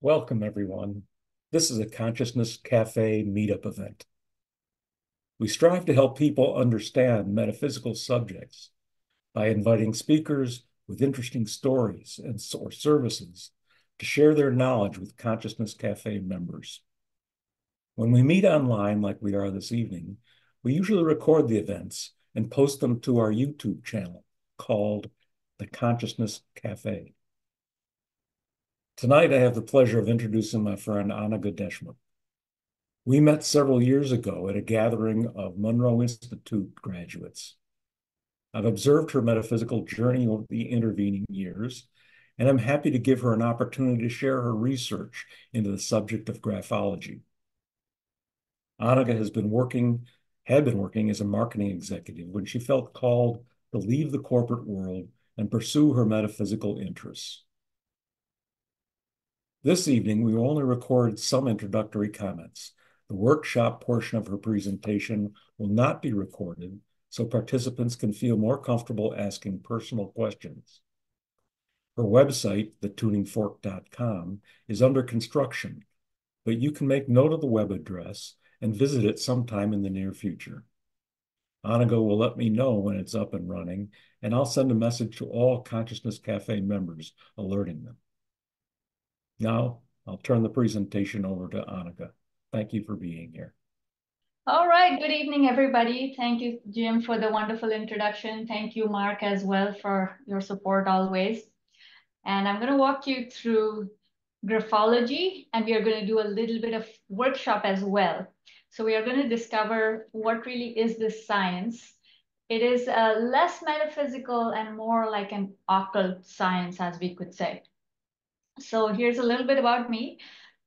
Welcome, everyone. This is a Consciousness Cafe meetup event. We strive to help people understand metaphysical subjects by inviting speakers with interesting stories or services to share their knowledge with Consciousness Cafe members. When we meet online, like we are this evening, we usually record the events and post them to our YouTube channel called the Consciousness Cafe. Tonight, I have the pleasure of introducing my friend Anagha Deshmukh. We met several years ago at a gathering of Monroe Institute graduates. I've observed her metaphysical journey over the intervening years, and I'm happy to give her an opportunity to share her research into the subject of graphology. Anagha had been working as a marketing executive when she felt called to leave the corporate world and pursue her metaphysical interests. This evening, we will only record some introductory comments. The workshop portion of her presentation will not be recorded, so participants can feel more comfortable asking personal questions. Her website, thetuningfork.com, is under construction, but you can make note of the web address and visit it sometime in the near future. Anagha will let me know when it's up and running, and I'll send a message to all Consciousness Cafe members alerting them. Now, I'll turn the presentation over to Anagha. Thank you for being here. All right, good evening, everybody. Thank you, Jim, for the wonderful introduction. Thank you, Mark, as well, for your support always. And I'm going to walk you through graphology, and we are going to do a little bit of workshop as well. So we are going to discover what really is this science. It is less metaphysical and more like an occult science, as we could say. So here's a little bit about me.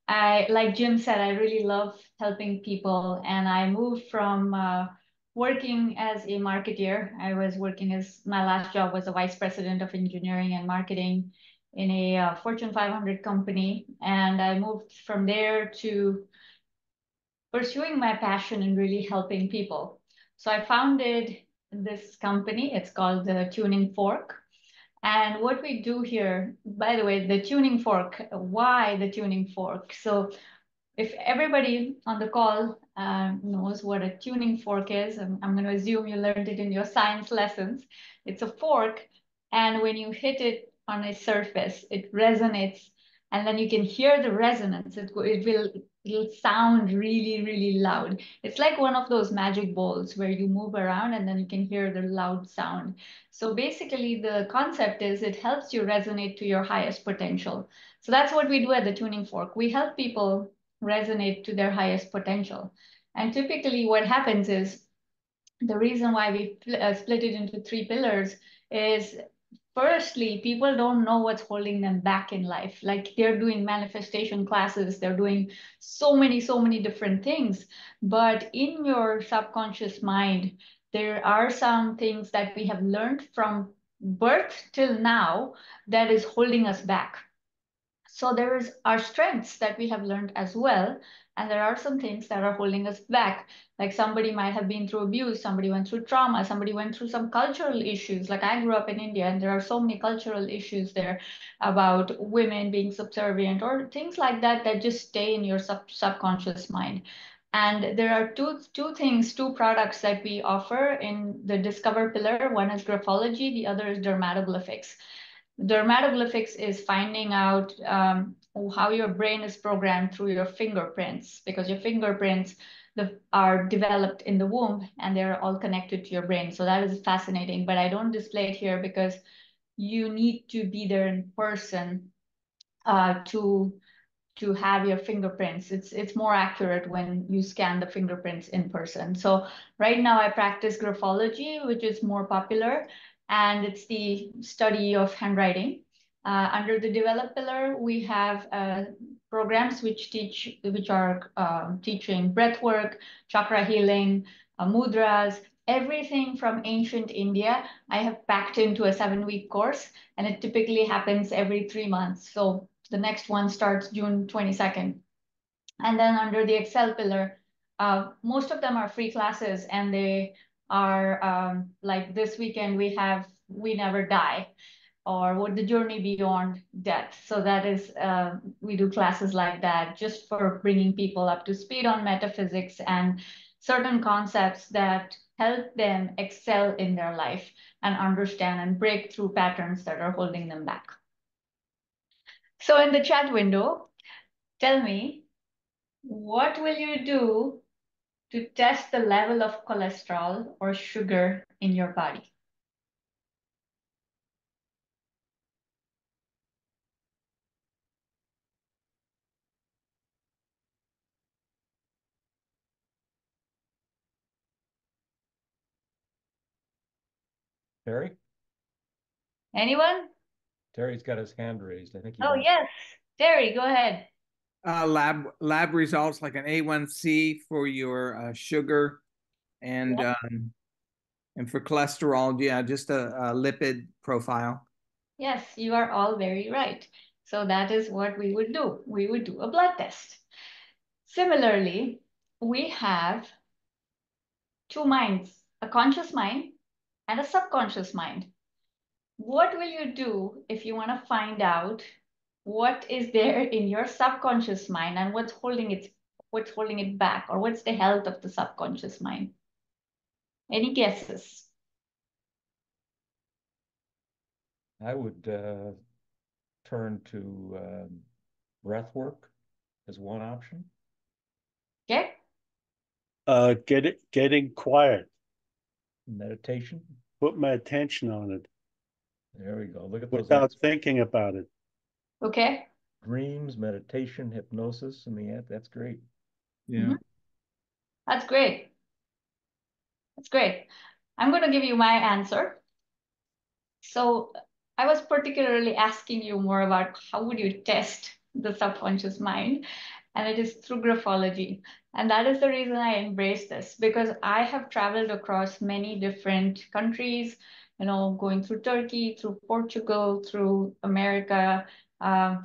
Like Jim said, I really love helping people, and I moved from working as a marketeer. I was working as my last job was a vice president of engineering and marketing in a Fortune 500 company, and I moved from there to pursuing my passion and really helping people. So I founded this company. It's called the Tuning Fork. And what we do here, by the way, the tuning fork, why the tuning fork? So if everybody on the call knows what a tuning fork is, I'm going to assume you learned it in your science lessons. It's a fork, and when you hit it on a surface, it resonates, and then you can hear the resonance. It'll sound really, really loud. It's like one of those magic balls where you move around and then you can hear the loud sound. So basically, the concept is it helps you resonate to your highest potential. So that's what we do at the tuning fork. We help people resonate to their highest potential. And typically what happens is the reason why we split it into three pillars is firstly, people don't know what's holding them back in life. Like they're doing manifestation classes, they're doing so many different things. But in your subconscious mind, there are some things that we have learned from birth till now that is holding us back. So there is our strengths that we have learned as well. And there are some things that are holding us back. Like somebody might have been through abuse, somebody went through trauma, somebody went through some cultural issues. Like I grew up in India and there are so many cultural issues there about women being subservient or things like that that just stay in your subconscious mind. And there are two products that we offer in the Discover pillar. One is graphology, the other is dermatoglyphics. Dermatoglyphics is finding out how your brain is programmed through your fingerprints, because your fingerprints are developed in the womb and they're all connected to your brain. So that is fascinating, but I don't display it here because you need to be there in person to have your fingerprints. It's more accurate when you scan the fingerprints in person. So right now I practice graphology, which is more popular, and it's the study of handwriting. Under the develop pillar, we have programs which are teaching breath work, chakra healing, mudras, everything from ancient India. I have packed into a 7-week course, and it typically happens every 3 months. So the next one starts June 22nd. And then under the Excel pillar, most of them are free classes, and they are like this weekend we have We Never Die. or what the journey beyond death. So that is, we do classes like that just for bringing people up to speed on metaphysics and certain concepts that help them excel in their life and understand and break through patterns that are holding them back. So in the chat window, tell me, what will you do to test the level of cholesterol or sugar in your body? Terry? Anyone? Terry's got his hand raised. I think he Oh, wants. yes. Terry, go ahead. Lab results like an A1C for your sugar and Yep. and for cholesterol, yeah, just a lipid profile. Yes, you are all very right. So that is what we would do. We would do a blood test. Similarly, we have two minds, a conscious mind and a subconscious mind. What will you do if you want to find out what is there in your subconscious mind and what's holding it back, or what's the health of the subconscious mind? Any guesses? I would turn to breath work as one option. Okay. Getting quiet. Meditation. Put my attention on it There we go. Look at those without answers. thinking about it. Okay. Dreams, meditation, hypnosis. I mean, that's great. Yeah. That's great. That's great. I'm going to give you my answer. So I was particularly asking you more about how would you test the subconscious mind, and it is through graphology. And that is the reason I embrace this, because I have traveled across many different countries, going through Turkey, through Portugal, through America,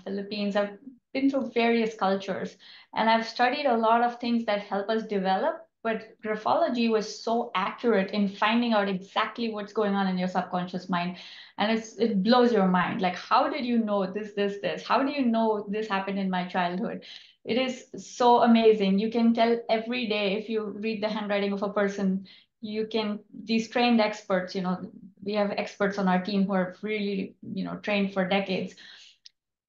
Philippines. I've been through various cultures, and I've studied a lot of things that help us develop. But graphology was so accurate in finding out exactly what's going on in your subconscious mind. And it blows your mind. Like, how did you know this? How do you know this happened in my childhood? It is so amazing. You can tell every day if you read the handwriting of a person, these trained experts, we have experts on our team who are really, trained for decades.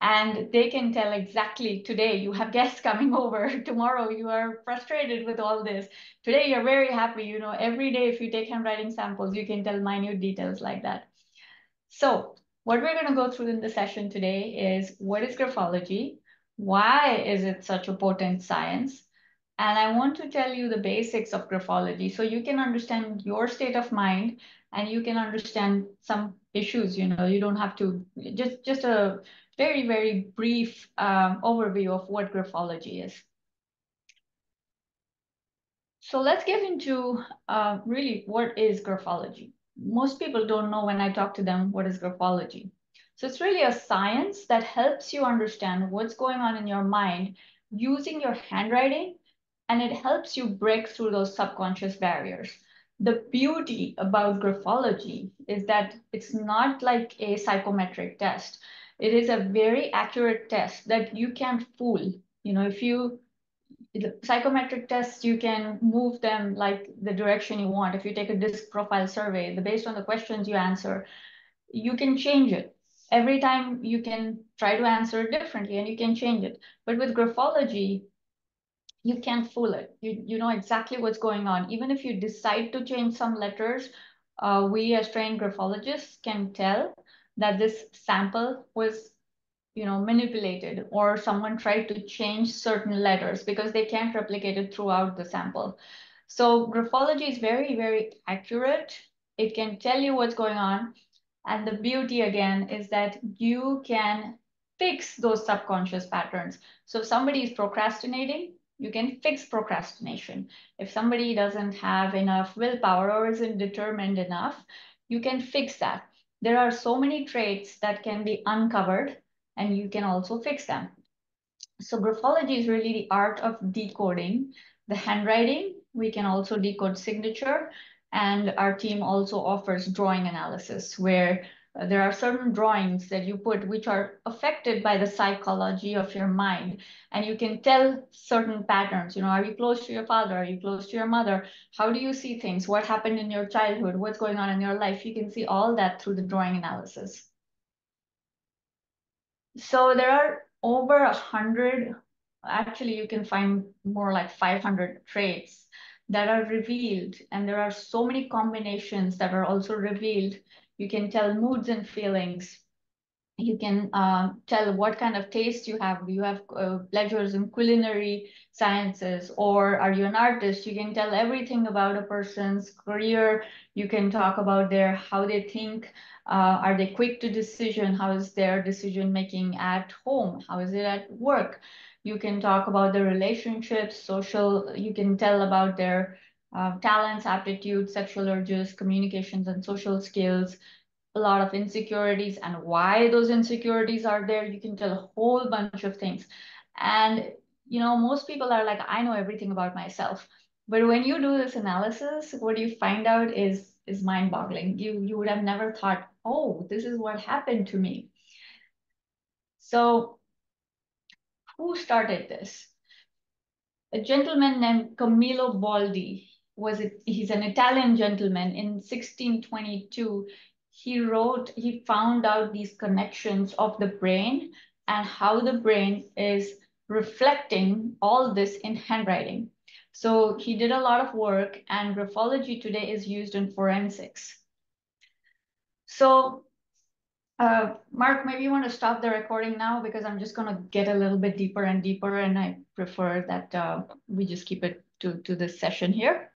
And they can tell exactly today you have guests coming over, tomorrow you are frustrated with all this. Today you're very happy, every day if you take handwriting samples, you can tell minute details like that. So what we're going to go through in the session today is, what is graphology? Why is it such a potent science? And I want to tell you the basics of graphology so you can understand your state of mind and you can understand some issues. You don't have to, just a very, very brief overview of what graphology is. So let's get into really what is graphology. Most people don't know when I talk to them what is graphology. So it's really a science that helps you understand what's going on in your mind using your handwriting, and it helps you break through those subconscious barriers. The beauty about graphology is that it's not like a psychometric test. It is a very accurate test that you can't fool. If you the psychometric tests, you can move them like the direction you want. If you take a disc profile survey, based on the questions you answer, you can change it. Every time you can try to answer it differently and you can change it. But with graphology, you can't fool it. You know exactly what's going on. Even if you decide to change some letters, we as trained graphologists can tell that this sample was manipulated, or someone tried to change certain letters because they can't replicate it throughout the sample. So graphology is very, very accurate. It can tell you what's going on. And the beauty again is that you can fix those subconscious patterns. So if somebody is procrastinating, you can fix procrastination. If somebody doesn't have enough willpower or isn't determined enough, you can fix that. There are so many traits that can be uncovered and you can also fix them. So graphology is really the art of decoding the handwriting. We can also decode signature, and our team also offers drawing analysis, where There are certain drawings that you put which are affected by the psychology of your mind. And you can tell certain patterns, are you close to your father? Are you close to your mother? How do you see things? What happened in your childhood? What's going on in your life? You can see all that through the drawing analysis. So there are over 100, actually you can find more like 500 traits that are revealed, and there are so many combinations that are also revealed. You can tell moods and feelings. You can tell what kind of taste you have. Do you have pleasures in culinary sciences, or are you an artist? You can tell everything about a person's career. You can talk about how they think. Are they quick to decision? How is their decision making at home? How is it at work? You can talk about their relationships, social. You can tell about their talents, aptitudes, sexual urges, communications, and social skills. A lot of insecurities and why those insecurities are there. You can tell a whole bunch of things. And, most people are like, I know everything about myself. But when you do this analysis, what you find out is mind-boggling. You would have never thought, oh, this is what happened to me. So who started this? A gentleman named Camillo Baldi. He's an Italian gentleman. In 1622, he found out these connections of the brain and how the brain is reflecting all this in handwriting. So he did a lot of work, and graphology today is used in forensics. So Mark, maybe you want to stop the recording now, because I'm just going to get a little bit deeper and deeper, and I prefer that we just keep it to this session here.